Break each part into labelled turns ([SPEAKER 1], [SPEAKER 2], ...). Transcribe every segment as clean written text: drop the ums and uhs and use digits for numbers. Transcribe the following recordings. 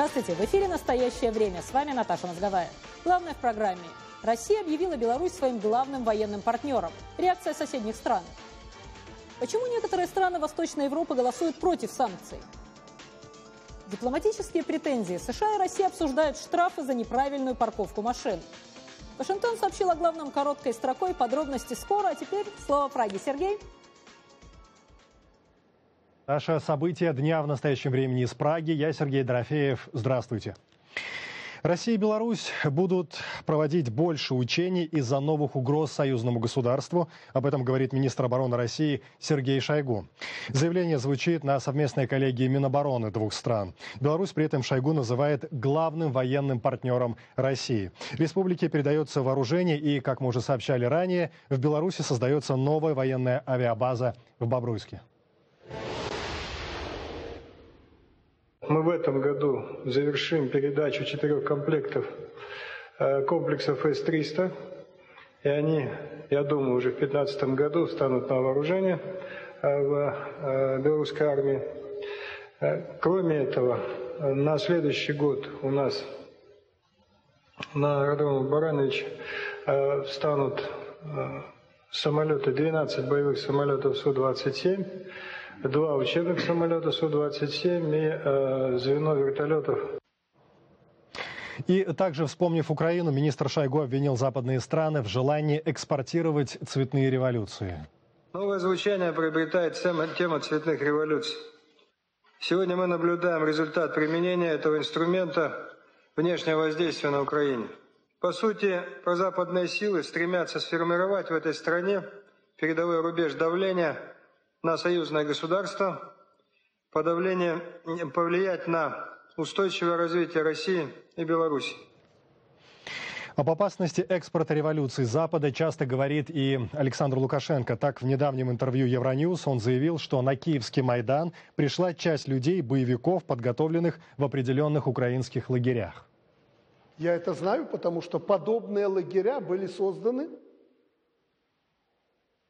[SPEAKER 1] Здравствуйте, в эфире «Настоящее время». С вами Наташа Мозговая. Главное в программе. Россия объявила Беларусь своим главным военным партнером. Реакция соседних стран. Почему некоторые страны Восточной Европы голосуют против санкций? Дипломатические претензии. США и Россия обсуждают штрафы за неправильную парковку машин. Вашингтон сообщил о главном короткой строкой, подробности скоро. А теперь слово Праге. Сергей?
[SPEAKER 2] Наше событие дня в настоящем времени из Праги. Я Сергей Дорофеев. Здравствуйте. Россия и Беларусь будут проводить больше учений из-за новых угроз союзному государству. Об этом говорит министр обороны России Сергей Шойгу. Заявление звучит на совместной коллегии Минобороны двух стран. Беларусь при этом Шойгу называет главным военным партнером России. Республике передается вооружение и, как мы уже сообщали ранее, в Беларуси создается новая военная авиабаза в Бобруйске.
[SPEAKER 3] Мы в этом году завершим передачу 4 комплектов комплексов С-300. И они, я думаю, уже в 2015 году станут на вооружение в белорусской армии. Кроме этого, на следующий год у нас на аэродроме Баранович станут самолеты, 12 боевых самолетов Су-27, 2 учебных самолета Су-27 и звено вертолетов.
[SPEAKER 2] И также, вспомнив Украину, министр Шойгу обвинил западные страны в желании экспортировать цветные революции.
[SPEAKER 3] Новое звучание приобретает тема цветных революций. Сегодня мы наблюдаем результат применения этого инструмента внешнего воздействия на Украине. По сути, прозападные силы стремятся сформировать в этой стране передовой рубеж давления на союзное государство, повлиять на устойчивое развитие России и Беларуси.
[SPEAKER 2] Об опасности экспорта революции Запада часто говорит и Александр Лукашенко. Так, в недавнем интервью Евроньюз он заявил, что на Киевский Майдан пришла часть людей, боевиков, подготовленных в определенных украинских лагерях.
[SPEAKER 4] Я это знаю, потому что подобные лагеря были созданы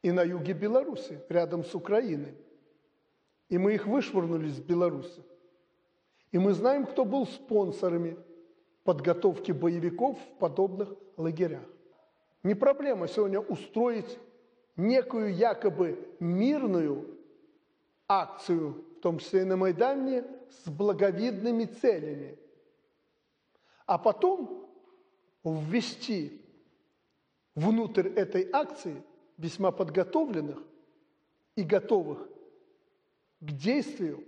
[SPEAKER 4] и на юге Беларуси, рядом с Украиной. И мы их вышвырнули с Беларуси. И мы знаем, кто был спонсорами подготовки боевиков в подобных лагерях. Не проблема сегодня устроить некую якобы мирную акцию, в том числе и на Майдане, с благовидными целями. А потом ввести внутрь этой акции весьма подготовленных и готовых к действию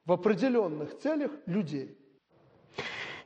[SPEAKER 4] в определенных целях людей.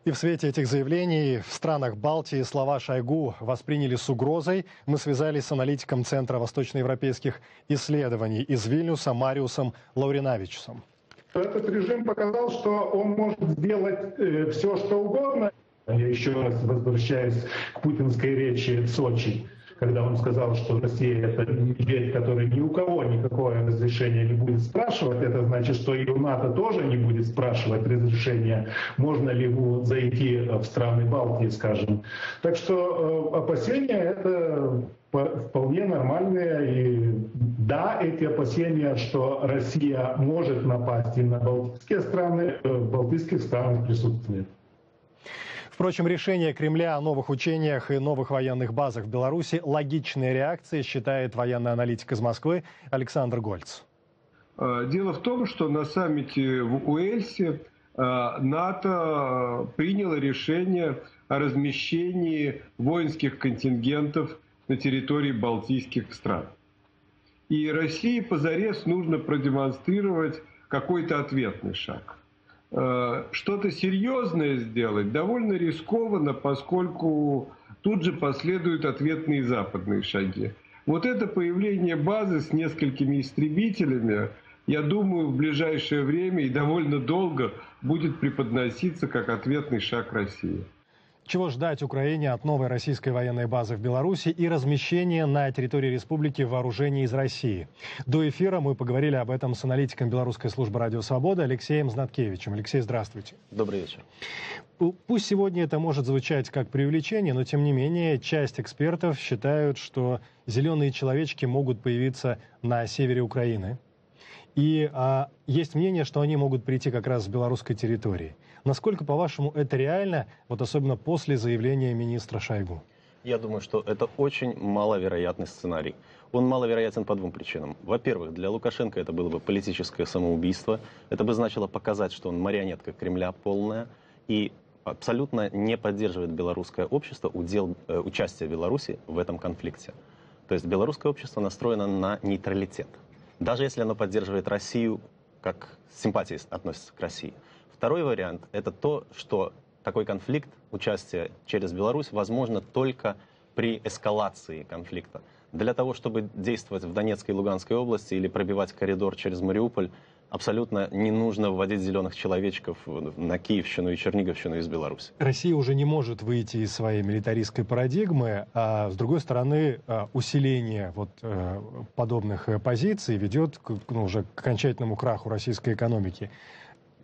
[SPEAKER 2] И в свете этих заявлений в странах Балтии слова Шойгу восприняли с угрозой. Мы связались с аналитиком Центра восточноевропейских исследований из Вильнюса Мариусом Лауринавичусом.
[SPEAKER 5] Этот режим показал, что он может сделать все, что угодно. Я еще раз возвращаюсь к путинской речи в Сочи, когда он сказал, что Россия — это медведь, который ни у кого никакое разрешение не будет спрашивать. Это значит, что и у НАТО тоже не будет спрашивать разрешения, можно ли ему зайти в страны Балтии, скажем. Так что опасения — это вполне нормальные. И да, эти опасения, что Россия может напасть и на балтийские страны, в балтийских странах присутствуют.
[SPEAKER 2] Впрочем, решение Кремля о новых учениях и новых военных базах в Беларуси – логичная реакция, считает военный аналитик из Москвы Александр Гольц.
[SPEAKER 6] Дело в том, что на саммите в Уэльсе НАТО приняло решение о размещении воинских контингентов на территории балтийских стран. И России позарез нужно продемонстрировать какой-то ответный шаг. Что-то серьезное сделать довольно рискованно, поскольку тут же последуют ответные западные шаги. Вот это появление базы с несколькими истребителями, я думаю, в ближайшее время и довольно долго будет преподноситься как ответный шаг России.
[SPEAKER 2] Чего ждать Украине от новой российской военной базы в Беларуси и размещения на территории республики вооружений из России? До эфира мы поговорили об этом с аналитиком Белорусской службы «Радио Свобода» Алексеем Знаткевичем. Алексей, здравствуйте.
[SPEAKER 7] Добрый вечер.
[SPEAKER 2] Пусть сегодня это может звучать как преувеличение, но тем не менее часть экспертов считают, что зеленые человечки могут появиться на севере Украины. И есть мнение, что они могут прийти как раз с белорусской территории. Насколько, по-вашему, это реально, вот особенно после заявления министра Шойгу?
[SPEAKER 7] Я думаю, что это очень маловероятный сценарий. Он маловероятен по двум причинам. Во-первых, для Лукашенко это было бы политическое самоубийство. Это бы значило показать, что он марионетка Кремля полная и абсолютно не поддерживает белорусское общество участие Беларуси в этом конфликте. То есть белорусское общество настроено на нейтралитет. Даже если оно поддерживает Россию, как симпатии относится к России. Второй вариант – это то, что такой конфликт, участие через Беларусь, возможно только при эскалации конфликта. Для того, чтобы действовать в Донецкой и Луганской области или пробивать коридор через Мариуполь, абсолютно не нужно вводить зеленых человечков на Киевщину и Черниговщину из Беларуси.
[SPEAKER 2] Россия уже не может выйти из своей милитаристской парадигмы, а с другой стороны усиление подобных позиций ведет уже к окончательному краху российской экономики.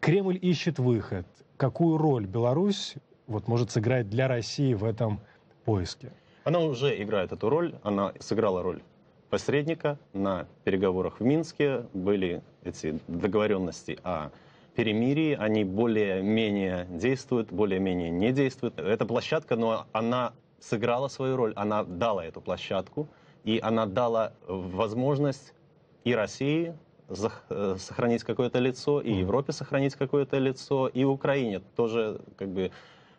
[SPEAKER 2] Кремль ищет выход. Какую роль Беларусь может сыграть для России в этом поиске?
[SPEAKER 7] Она уже играет эту роль. Она сыграла роль посредника на переговорах в Минске. Были эти договоренности о перемирии. Они более-менее действуют, более-менее не действуют. Это площадка, но она сыграла свою роль. Она дала эту площадку. И она дала возможность и России сохранить какое-то лицо, и Европе сохранить какое-то лицо, и Украине тоже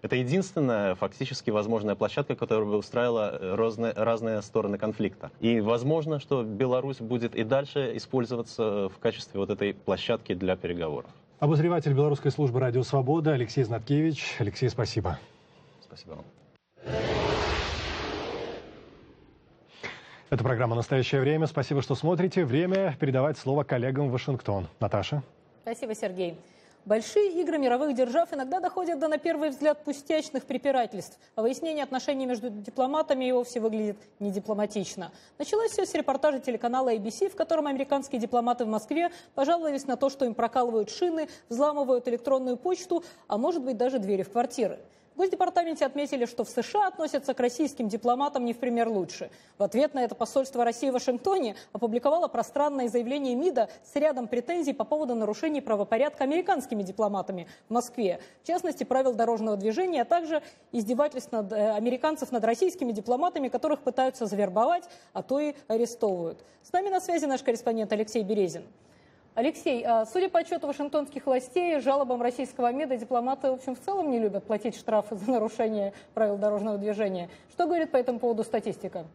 [SPEAKER 7] это единственная фактически возможная площадка, которая бы устраивала разные стороны конфликта. И возможно, что Беларусь будет и дальше использоваться в качестве этой площадки для переговоров.
[SPEAKER 2] Обозреватель белорусской службы «Радио Свобода» Алексей Знаткевич. Алексей, спасибо.
[SPEAKER 7] Спасибо вам.
[SPEAKER 2] Это программа «Настоящее время». Спасибо, что смотрите. Время передавать слово коллегам в Вашингтон. Наташа.
[SPEAKER 1] Спасибо, Сергей. Большие игры мировых держав иногда доходят до, на первый взгляд, пустячных препирательств, а выяснение отношений между дипломатами и вовсе выглядит недипломатично. Началось все с репортажа телеканала ABC, в котором американские дипломаты в Москве пожаловались на то, что им прокалывают шины, взламывают электронную почту, а может быть даже двери в квартиры. В Госдепартаменте отметили, что в США относятся к российским дипломатам не в пример лучше. В ответ на это посольство России в Вашингтоне опубликовало пространное заявление МИДа с рядом претензий по поводу нарушений правопорядка американскими дипломатами в Москве. В частности, правил дорожного движения, а также издевательств американцев над российскими дипломатами, которых пытаются завербовать, а то и арестовывают. С нами на связи наш корреспондент Алексей Березин. Алексей, судя по отчету вашингтонских властей, жалобам российского МИДа дипломаты, в общем, в целом не любят платить штрафы за нарушение правил дорожного движения. Что говорит по этому поводу статистика?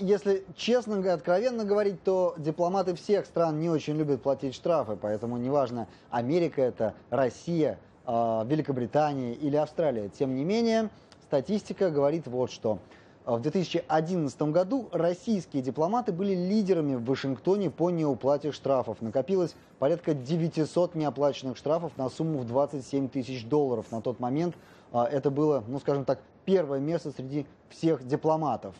[SPEAKER 8] Если честно, откровенно говорить, то дипломаты всех стран не очень любят платить штрафы, поэтому неважно, Америка это, Россия, Великобритания или Австралия. Тем не менее, статистика говорит вот что. В 2011 году российские дипломаты были лидерами в Вашингтоне по неуплате штрафов. Накопилось порядка 900 неоплаченных штрафов на сумму в $27 тысяч. На тот момент это было, скажем так, первое место среди всех дипломатов.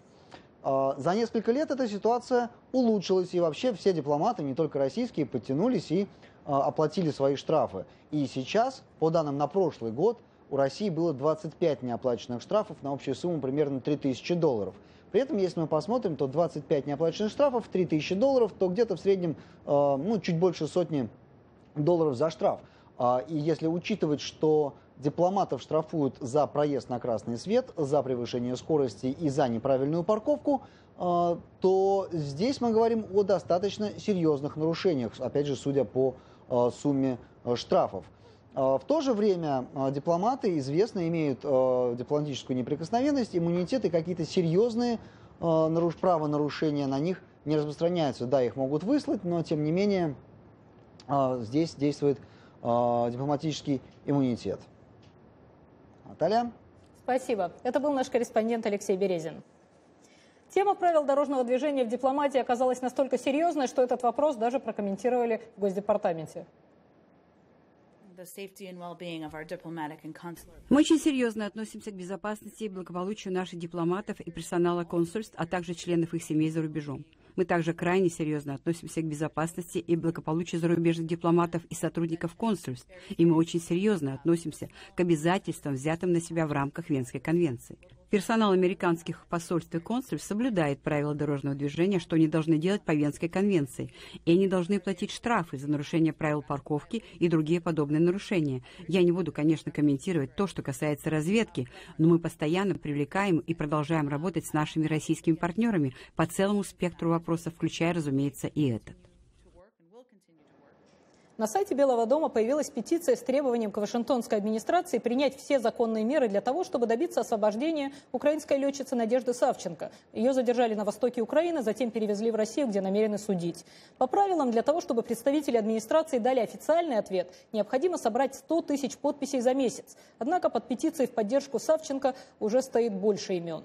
[SPEAKER 8] За несколько лет эта ситуация улучшилась, и вообще все дипломаты, не только российские, подтянулись и оплатили свои штрафы. И сейчас, по данным на прошлый год, у России было 25 неоплаченных штрафов на общую сумму примерно $3000. При этом, если мы посмотрим, то 25 неоплаченных штрафов, $3000, то где-то в среднем чуть больше $100 за штраф. И если учитывать, что дипломатов штрафуют за проезд на красный свет, за превышение скорости и за неправильную парковку, то здесь мы говорим о достаточно серьезных нарушениях, опять же, судя по сумме штрафов. В то же время дипломаты, известно, имеют дипломатическую неприкосновенность, иммунитет и какие-то серьезные правонарушения на них не распространяются. Да, их могут выслать, но тем не менее здесь действует дипломатический иммунитет. Наталья?
[SPEAKER 1] Спасибо. Это был наш корреспондент Алексей Березин. Тема правил дорожного движения в дипломатии оказалась настолько серьезной, что этот вопрос даже прокомментировали в Госдепартаменте.
[SPEAKER 9] Мы очень серьезно относимся к безопасности и благополучию наших дипломатов и персонала консульств, а также членов их семей за рубежом. Мы также крайне серьезно относимся к безопасности и благополучию зарубежных дипломатов и сотрудников консульств, и мы очень серьезно относимся к обязательствам, взятым на себя в рамках Венской конвенции. Персонал американских посольств и консульств соблюдает правила дорожного движения, что они должны делать по Венской конвенции. И они должны платить штрафы за нарушение правил парковки и другие подобные нарушения. Я не буду, конечно, комментировать то, что касается разведки, но мы постоянно привлекаем и продолжаем работать с нашими российскими партнерами по целому спектру вопросов, включая, разумеется, и этот.
[SPEAKER 1] На сайте Белого дома появилась петиция с требованием к Вашингтонской администрации принять все законные меры для того, чтобы добиться освобождения украинской летчицы Надежды Савченко. Ее задержали на востоке Украины, затем перевезли в Россию, где намерены судить. По правилам, для того, чтобы представители администрации дали официальный ответ, необходимо собрать 100 тысяч подписей за месяц. Однако под петицией в поддержку Савченко уже стоит больше имен.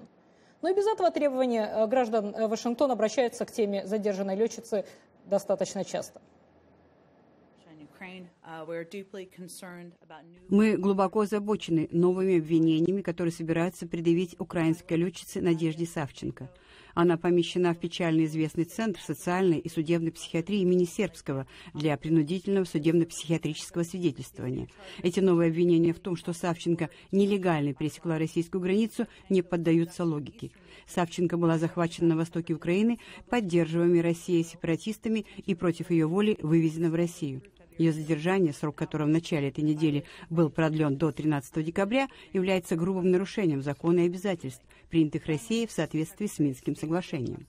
[SPEAKER 1] Но и без этого требования граждан Вашингтона обращаются к теме задержанной летчицы достаточно часто.
[SPEAKER 9] Мы глубоко озабочены новыми обвинениями, которые собираются предъявить украинской летчице Надежде Савченко. Она помещена в печально известный Центр социальной и судебной психиатрии имени Сербского для принудительного судебно-психиатрического свидетельствования. Эти новые обвинения в том, что Савченко нелегально пересекла российскую границу, не поддаются логике. Савченко была захвачена на востоке Украины поддерживаемыми Россией сепаратистами и против ее воли вывезена в Россию. Ее задержание, срок которого в начале этой недели был продлен до 13 декабря, является грубым нарушением закона и обязательств, принятых Россией в соответствии с Минским соглашением.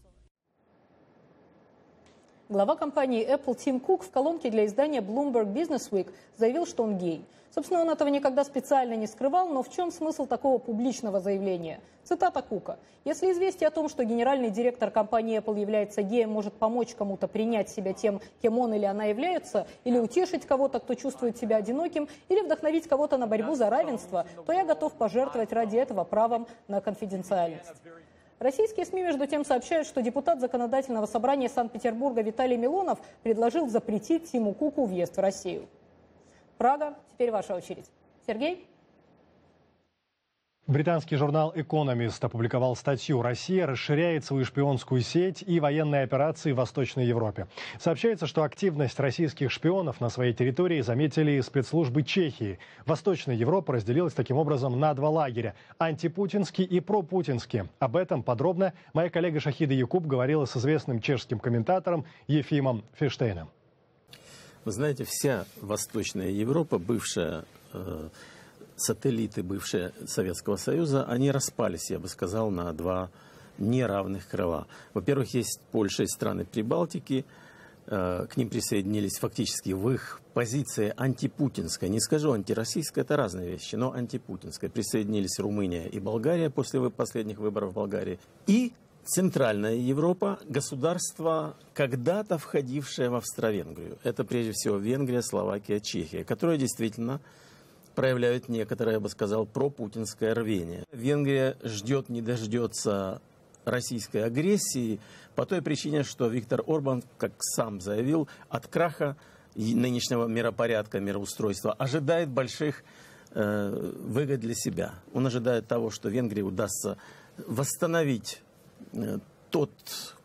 [SPEAKER 1] Глава компании Apple Тим Кук в колонке для издания Bloomberg Businessweek заявил, что он гей. Собственно, он этого никогда специально не скрывал, но в чем смысл такого публичного заявления? Цитата Кука. «Если известие о том, что генеральный директор компании Apple является геем, может помочь кому-то принять себя тем, кем он или она являются, или утешить кого-то, кто чувствует себя одиноким, или вдохновить кого-то на борьбу за равенство, то я готов пожертвовать ради этого правом на конфиденциальность». Российские СМИ, между тем, сообщают, что депутат Законодательного собрания Санкт-Петербурга Виталий Милонов предложил запретить Тиму Куку въезд в Россию. Прага, теперь ваша очередь. Сергей?
[SPEAKER 2] Британский журнал «Экономист» опубликовал статью «Россия расширяет свою шпионскую сеть и военные операции в Восточной Европе». Сообщается, что активность российских шпионов на своей территории заметили спецслужбы Чехии. Восточная Европа разделилась таким образом на два лагеря – антипутинский и пропутинский. Об этом подробно моя коллега Шахида Якуб говорила с известным чешским комментатором Ефимом Фиштейном.
[SPEAKER 10] Вы знаете, вся Восточная Европа, бывшая сателлиты бывшего Советского Союза, они распались, я бы сказал, на два неравных крыла. Во-первых, есть Польша и страны Прибалтики, к ним присоединились фактически в их позиции антипутинской, не скажу антироссийской, это разные вещи, но антипутинской. Присоединились Румыния и Болгария после последних выборов в Болгарии. И Центральная Европа, государства, когда-то входившие в Австро-Венгрию. Это прежде всего Венгрия, Словакия, Чехия, которые действительно проявляют некоторое, я бы сказал, пропутинское рвение. Венгрия ждет, не дождется российской агрессии по той причине, что Виктор Орбан, как сам заявил, от краха нынешнего миропорядка, мироустройства ожидает больших выгод для себя. Он ожидает того, что Венгрии удастся восстановить тот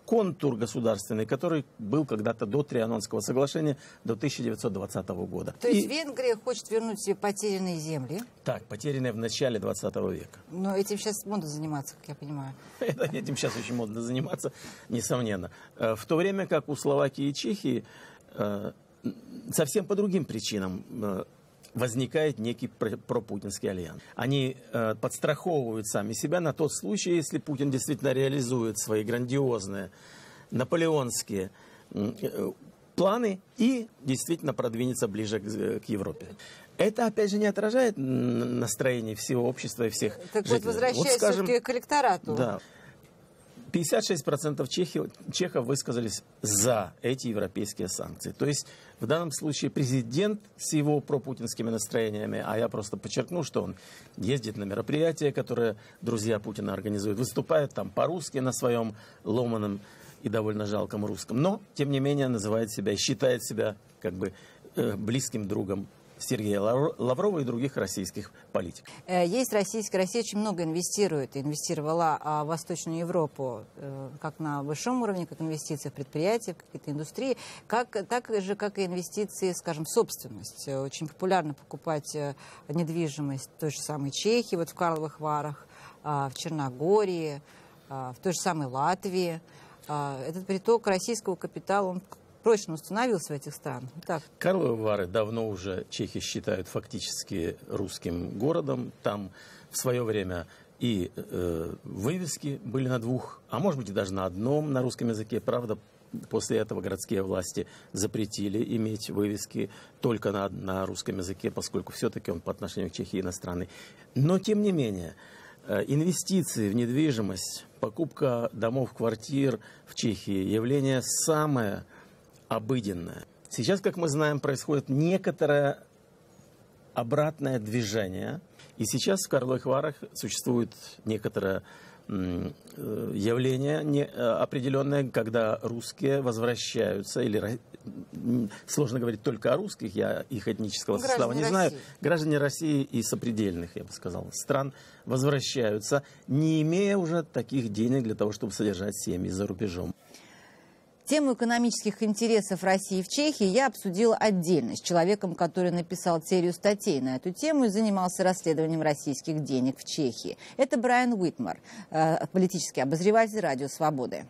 [SPEAKER 10] контур государственный, который был когда-то до Трианонского соглашения, до 1920 года.
[SPEAKER 11] То есть Венгрия хочет вернуть себе потерянные земли?
[SPEAKER 10] Так, потерянные в начале 20 века.
[SPEAKER 11] Но этим сейчас модно заниматься, как я понимаю.
[SPEAKER 10] Этим сейчас очень модно заниматься, несомненно. В то время как у Словакии и Чехии совсем по другим причинам возникает некий пропутинский альянс. Они подстраховывают сами себя на тот случай, если Путин действительно реализует свои грандиозные наполеонские планы и действительно продвинется ближе к Европе. Это, опять же, не отражает настроение всего общества и всех
[SPEAKER 11] так
[SPEAKER 10] жителей.
[SPEAKER 11] Вот, возвращаясь все-таки к электорату.
[SPEAKER 10] Да. 56% чехов высказались за эти европейские санкции. То есть в данном случае президент с его пропутинскими настроениями, а я просто подчеркну, что он ездит на мероприятия, которые друзья Путина организуют, выступает там по-русски на своем ломаном и довольно жалком русском, но, тем не менее, называет себя и считает себя как бы близким другом Сергея Лаврова и других российских политиков.
[SPEAKER 11] Россия очень много инвестирует, инвестировала в Восточную Европу, как на высшем уровне, как инвестиции в предприятия, в какие-то индустрии, так же, как и инвестиции, скажем, в собственность. Очень популярно покупать недвижимость той же самой Чехии, вот в Карловых Варах, в Черногории, в той же самой Латвии. Этот приток российского капитала, он прочно установился в этих странах. Так.
[SPEAKER 10] Карловы Вары давно уже чехи считают фактически русским городом. Там в свое время и вывески были на двух, а может быть и даже на одном на русском языке. Правда, после этого городские власти запретили иметь вывески только на русском языке, поскольку все-таки он по отношению к Чехии иностранный. Но, тем не менее, инвестиции в недвижимость, покупка домов, квартир в Чехии – явление самое обыденное. Сейчас, как мы знаем, происходит некоторое обратное движение. И сейчас в Карловых Варах существует некоторое явление определенное, когда русские возвращаются, или сложно говорить только о русских, я их этнического состава не знаю, граждане России и сопредельных, я бы сказал, стран возвращаются, не имея уже таких денег для того, чтобы содержать семьи за рубежом.
[SPEAKER 11] Тему экономических интересов России в Чехии я обсудила отдельно с человеком, который написал серию статей на эту тему и занимался расследованием российских денег в Чехии. Это Брайан Уитмар, политический обозреватель «Радио Свободы».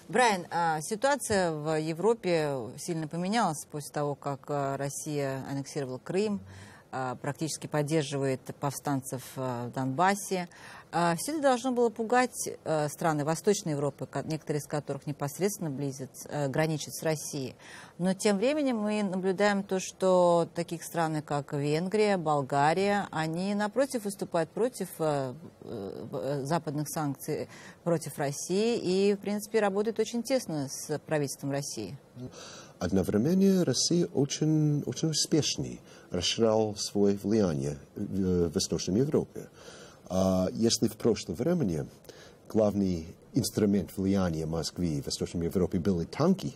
[SPEAKER 11] Брайан, ситуация в Европе сильно поменялась после того, как Россия аннексировала Крым, практически поддерживает повстанцев в Донбассе. Все это должно было пугать страны Восточной Европы, некоторые из которых непосредственно граничат с Россией. Но тем временем мы наблюдаем то, что таких стран, как Венгрия, Болгария, они, напротив, выступают против западных санкций против России и, в принципе, работают очень тесно с правительством России.
[SPEAKER 12] Одновременно Россия очень успешно расширяла свое влияние в Восточной Европе. Если в прошлом времени главный инструмент влияния Москвы в Восточной Европе были танки,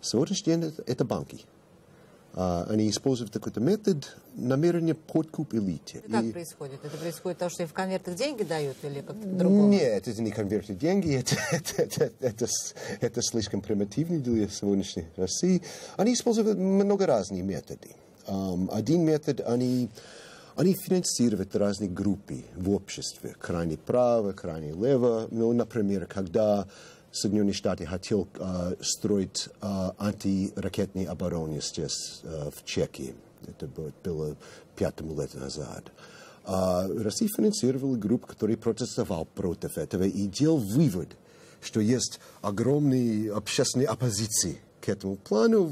[SPEAKER 12] сегодняшний день это банки. Они используют такой метод намерения подкуп элиты.
[SPEAKER 11] Как происходит? Это происходит потому, что им в конвертах деньги дают или как-то по-другому?
[SPEAKER 12] Нет, это не конверты деньги, это слишком примитивно для сегодняшней России. Они используют много разных методов. Один метод, они финансируют разные группы в обществе, крайне право, крайне лево. Ну, например, когда Соединенные Штаты хотели строить антиракетные обороны здесь, в Чехии, это было 5 лет назад, Россия финансировала группу, которая протестовала против этого и делал вывод, что есть огромные общественные оппозиции к этому плану,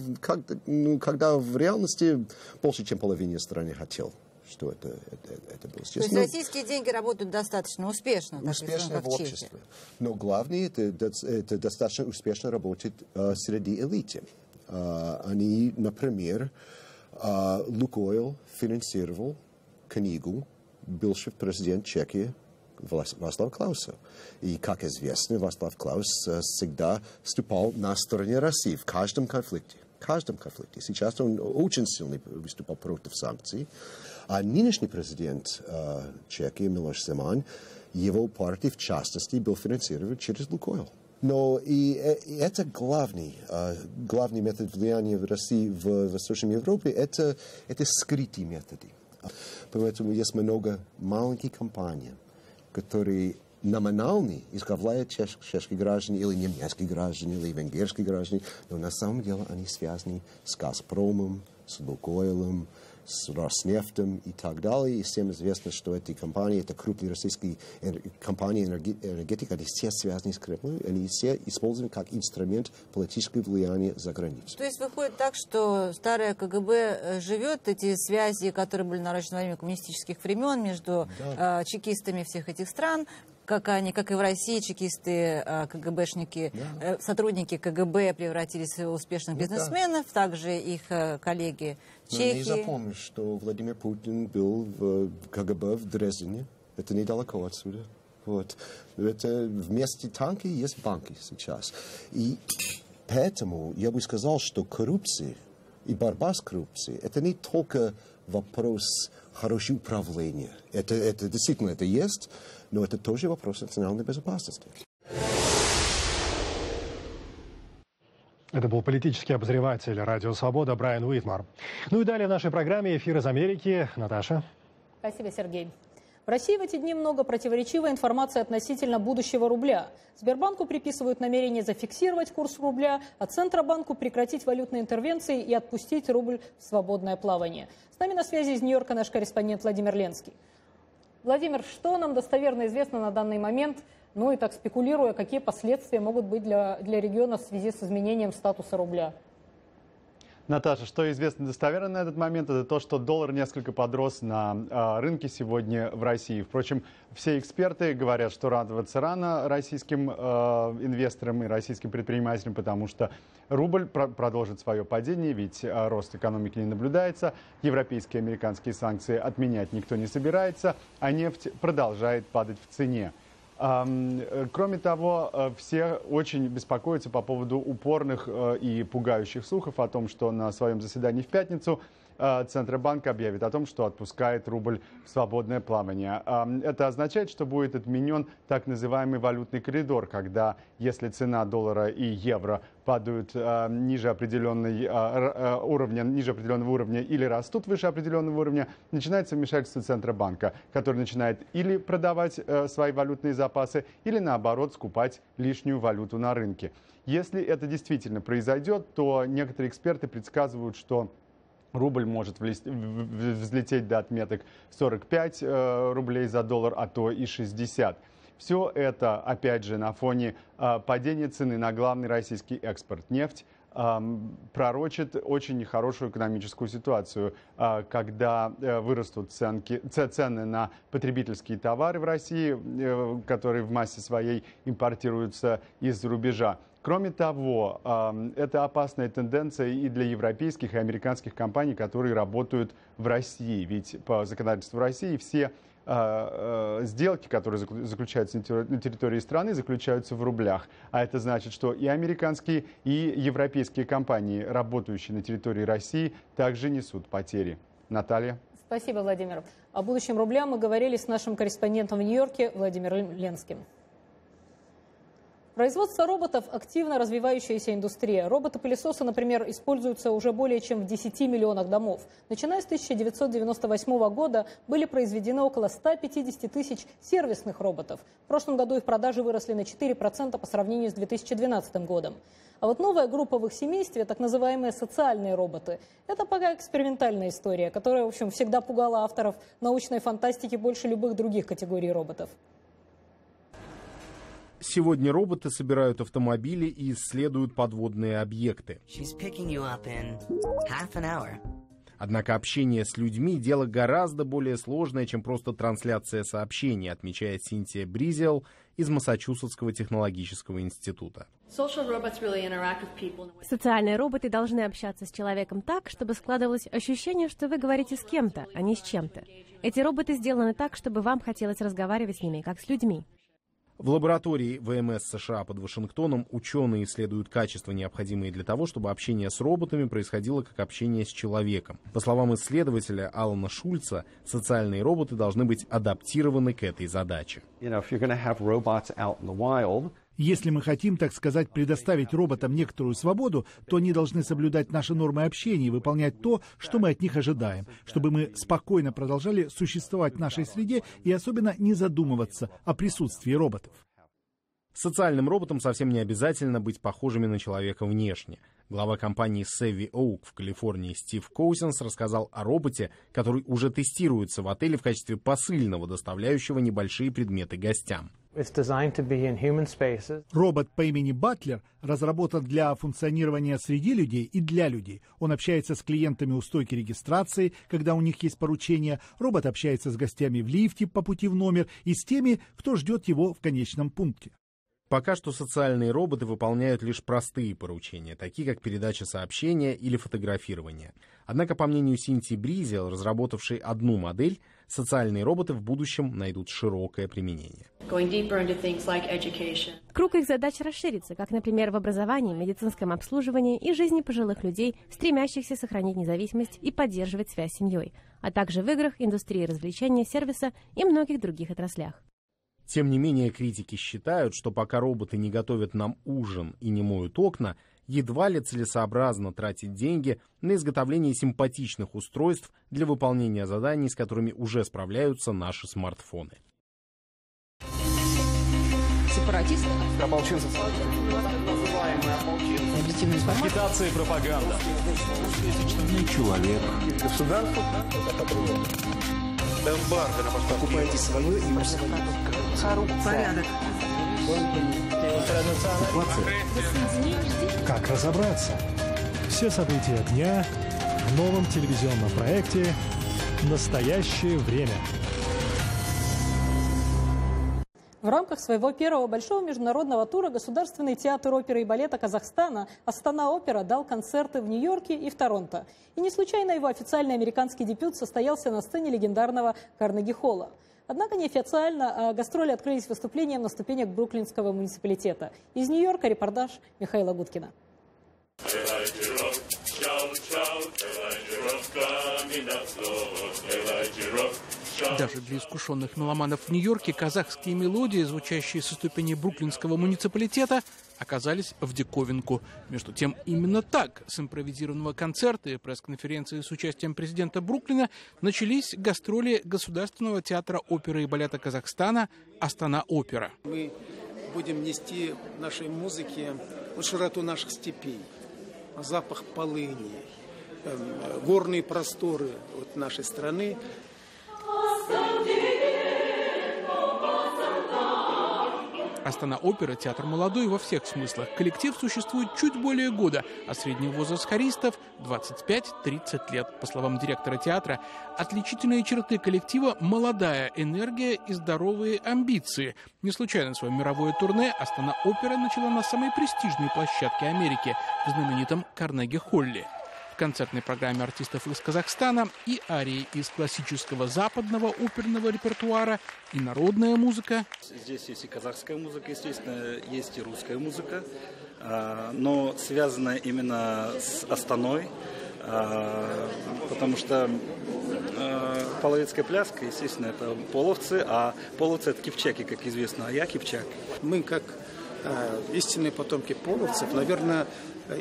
[SPEAKER 12] когда в реальности больше, чем половина страны хотел, что это было.
[SPEAKER 11] То есть российские деньги работают достаточно успешно,
[SPEAKER 12] успешно в обществе. Но главное, это достаточно успешно работает среди элиты. Они, например, Лукойл финансировал книгу бывшего президента Чехии Václav Klausa. И, как известно, Václav Klaus всегда выступал на стороне России в каждом конфликте. Сейчас он очень сильно выступал против санкций. А нынешний президент Чехии Милош Земан, его партия, в частности, был финансирован через Лукойл. Но и это главный метод влияния в России в Восточной Европе, это скрытые методы. Поэтому есть много маленьких компаний, которые номинально изготавливают чешские граждане или немецкие граждане, или венгерские граждане, но на самом деле они связаны с Газпромом, с Лукойлом, с Роснефтем и так далее. И всем известно, что эти компании, это крупные российские компании энергетики, они все связаны с Кремлем, они все используют как инструмент политического влияния за границей.
[SPEAKER 11] То есть выходит так, что старое КГБ живет, эти связи, которые были наращены во время коммунистических времен между чекистами всех этих стран, как и в России, чекисты, КГБшники, сотрудники КГБ превратились в успешных бизнесменов, также их коллеги чехи.
[SPEAKER 12] Не запомнишь, что Владимир Путин был в КГБ в Дрездене. Это недалеко отсюда. Вот. Это вместе танки есть банки сейчас. И поэтому я бы сказал, что коррупция и борьба с коррупцией – это не только вопрос хорошего управления. Это действительно это есть, но это тоже вопрос национальной безопасности.
[SPEAKER 2] Это был политический обозреватель «Радио Свобода» Брайан Уитмар. Ну и далее в нашей программе «Эфир из Америки». Наташа.
[SPEAKER 1] Спасибо, Сергей. В России в эти дни много противоречивой информации относительно будущего рубля. Сбербанку приписывают намерение зафиксировать курс рубля, а Центробанку прекратить валютные интервенции и отпустить рубль в свободное плавание. С нами на связи из Нью-Йорка наш корреспондент Владимир Ленский. Владимир, что нам достоверно известно на данный момент, ну и так спекулируя, какие последствия могут быть для региона в связи с изменением статуса рубля?
[SPEAKER 13] Наташа, что известно достоверно на этот момент, это то, что доллар несколько подрос на рынке сегодня в России. Впрочем, все эксперты говорят, что радоваться рано российским инвесторам и российским предпринимателям, потому что рубль продолжит свое падение, ведь рост экономики не наблюдается, европейские и американские санкции отменять никто не собирается, а нефть продолжает падать в цене. Кроме того, все очень беспокоятся по поводу упорных и пугающих слухов о том, что на своем заседании в пятницу Центробанк объявит о том, что отпускает рубль в свободное плавание. Это означает, что будет отменен так называемый валютный коридор, когда если цена доллара и евро падают ниже определенного уровня или растут выше определенного уровня, начинается вмешательство Центробанка, который начинает или продавать свои валютные запасы, или наоборот скупать лишнюю валюту на рынке. Если это действительно произойдет, то некоторые эксперты предсказывают, что рубль может взлететь до отметок 45 рублей за доллар, а то и 60. Все это, опять же, на фоне падения цены на главный российский экспорт – нефть, пророчит очень нехорошую экономическую ситуацию, когда вырастут цены на потребительские товары в России, которые в массе своей импортируются из-за рубежа. Кроме того, это опасная тенденция и для европейских и американских компаний, которые работают в России. Ведь по законодательству России все сделки, которые заключаются на территории страны, заключаются в рублях. А это значит, что и американские, и европейские компании, работающие на территории России, также несут потери. Наталья.
[SPEAKER 1] Спасибо, Владимир. О будущем рубля мы говорили с нашим корреспондентом в Нью-Йорке Владимиром Ленским. Производство роботов – активно развивающаяся индустрия. Роботы-пылесосы, например, используются уже более чем в 10 миллионах домов. Начиная с 1998 года были произведены около 150 тысяч сервисных роботов. В прошлом году их продажи выросли на 4% по сравнению с 2012 годом. А вот новая группа в их семействе, так называемые социальные роботы, это пока экспериментальная история, которая, в общем, всегда пугала авторов научной фантастики больше любых других категорий роботов.
[SPEAKER 14] Сегодня роботы собирают автомобили и исследуют подводные объекты. Однако общение с людьми – дело гораздо более сложное, чем просто трансляция сообщений, отмечает Синтия Бризел из Массачусетского технологического института.
[SPEAKER 15] Социальные роботы должны общаться с человеком так, чтобы складывалось ощущение, что вы говорите с кем-то, а не с чем-то. Эти роботы сделаны так, чтобы вам хотелось разговаривать с ними, как с людьми.
[SPEAKER 14] В лаборатории ВМС США под Вашингтоном ученые исследуют качества, необходимые для того, чтобы общение с роботами происходило как общение с человеком. По словам исследователя Алана Шульца, социальные роботы должны быть адаптированы к этой задаче.
[SPEAKER 16] Если мы хотим, так сказать, предоставить роботам некоторую свободу, то они должны соблюдать наши нормы общения и выполнять то, что мы от них ожидаем, чтобы мы спокойно продолжали существовать в нашей среде и особенно не задумываться о присутствии роботов.
[SPEAKER 14] Социальным роботам совсем не обязательно быть похожими на человека внешне. Глава компании Savvy Oak в Калифорнии Стив Коусинс рассказал о роботе, который уже тестируется в отеле в качестве посыльного, доставляющего небольшие предметы гостям.
[SPEAKER 16] Робот по имени Батлер разработан для функционирования среди людей и для людей. Он общается с клиентами у стойки регистрации, когда у них есть поручения. Робот общается с гостями в лифте по пути в номер и с теми, кто ждет его в конечном пункте.
[SPEAKER 14] Пока что социальные роботы выполняют лишь простые поручения, такие как передача сообщения или фотографирование. Однако, по мнению Синтии Бризел, разработавшей одну модель, социальные роботы в будущем найдут широкое применение.
[SPEAKER 15] Круг их задач расширится, как, например, в образовании, медицинском обслуживании и жизни пожилых людей, стремящихся сохранить независимость и поддерживать связь с семьей, а также в играх, индустрии развлечения, сервиса и многих других отраслях.
[SPEAKER 14] Тем не менее, критики считают, что пока роботы не готовят нам ужин и не моют окна, едва ли целесообразно тратить деньги на изготовление симпатичных устройств для выполнения заданий, с которыми уже справляются наши смартфоны.
[SPEAKER 17] Сепаратисты,
[SPEAKER 18] ополченцы, агитация и пропаганда,
[SPEAKER 12] человек,
[SPEAKER 18] государство,
[SPEAKER 12] эмбарго на поставку.
[SPEAKER 18] Покупайте свое и
[SPEAKER 17] порядок.
[SPEAKER 2] Как разобраться? Все события дня в новом телевизионном проекте «Настоящее время».
[SPEAKER 1] В рамках своего первого большого международного тура Государственный театр оперы и балета Казахстана «Астана-опера» дал концерты в Нью-Йорке и в Торонто. И не случайно его официальный американский дебют состоялся на сцене легендарного Карнеги-холла. Однако неофициально гастроли открылись выступлением на ступенях Бруклинского муниципалитета. Из Нью-Йорка репортаж Михаила Гудкина.
[SPEAKER 19] Даже для искушенных меломанов в Нью-Йорке казахские мелодии, звучащие со ступеней Бруклинского муниципалитета, оказались в диковинку. Между тем, именно так с импровизированного концерта и пресс-конференции с участием президента Бруклина начались гастроли Государственного театра оперы и балета Казахстана «Астана-опера».
[SPEAKER 20] Мы будем нести в нашей музыке широту наших степей, запах полыни, горные просторы нашей страны.
[SPEAKER 19] Астана-опера – театр молодой во всех смыслах. Коллектив существует чуть более года, а средний возраст хористов – 25-30 лет. По словам директора театра, отличительные черты коллектива – молодая энергия и здоровые амбиции. Не случайно свое мировое турне Астана-опера начала на самой престижной площадке Америки – в знаменитом Карнеги-холле. В концертной программе артистов из Казахстана и арии из классического западного оперного репертуара, и народная музыка.
[SPEAKER 21] Здесь есть и казахская музыка, естественно, есть и русская музыка, но связанная именно с Астаной, потому что половецкая пляска, естественно, это половцы, а половцы – это кипчаки, как известно, а я кипчак.
[SPEAKER 20] Мы, как истинные потомки половцев, наверное,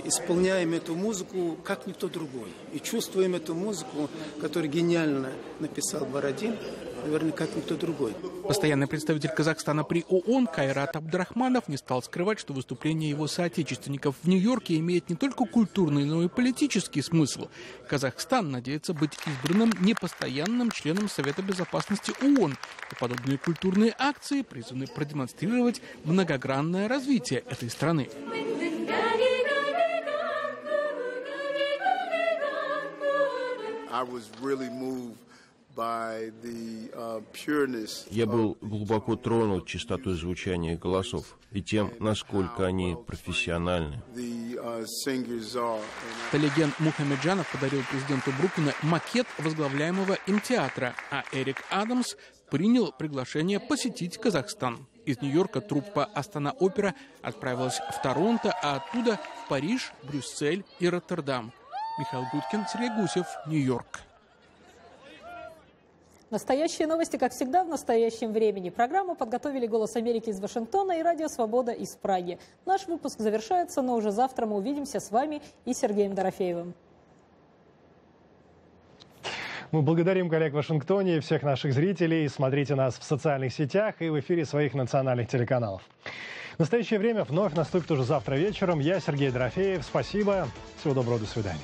[SPEAKER 20] исполняем эту музыку как никто другой. И чувствуем эту музыку, которую гениально написал Бородин, наверное, как никто другой.
[SPEAKER 19] Постоянный представитель Казахстана при ООН Кайрат Абдрахманов не стал скрывать, что выступление его соотечественников в Нью-Йорке имеет не только культурный, но и политический смысл. Казахстан надеется быть избранным непостоянным членом Совета Безопасности ООН. И подобные культурные акции призваны продемонстрировать многогранное развитие этой страны.
[SPEAKER 22] Я был глубоко тронут чистотой звучания голосов и тем, насколько они профессиональны.
[SPEAKER 19] Талеген Мухамеджанов подарил президенту Бруклина макет возглавляемого им театра, а Эрик Адамс принял приглашение посетить Казахстан. Из Нью-Йорка труппа Астана-опера отправилась в Торонто, а оттуда в Париж, Брюссель и Роттердам. Михаил Гудкин, Сергей Гусев, Нью-Йорк.
[SPEAKER 1] Настоящие новости, как всегда, в настоящем времени. Программу подготовили «Голос Америки» из Вашингтона и «Радио Свобода» из Праги. Наш выпуск завершается, но уже завтра мы увидимся с вами и Сергеем Дорофеевым.
[SPEAKER 2] Мы благодарим коллег в Вашингтоне и всех наших зрителей. Смотрите нас в социальных сетях и в эфире своих национальных телеканалов. Настоящее время вновь наступит уже завтра вечером. Я Сергей Дорофеев. Спасибо. Всего доброго. До свидания.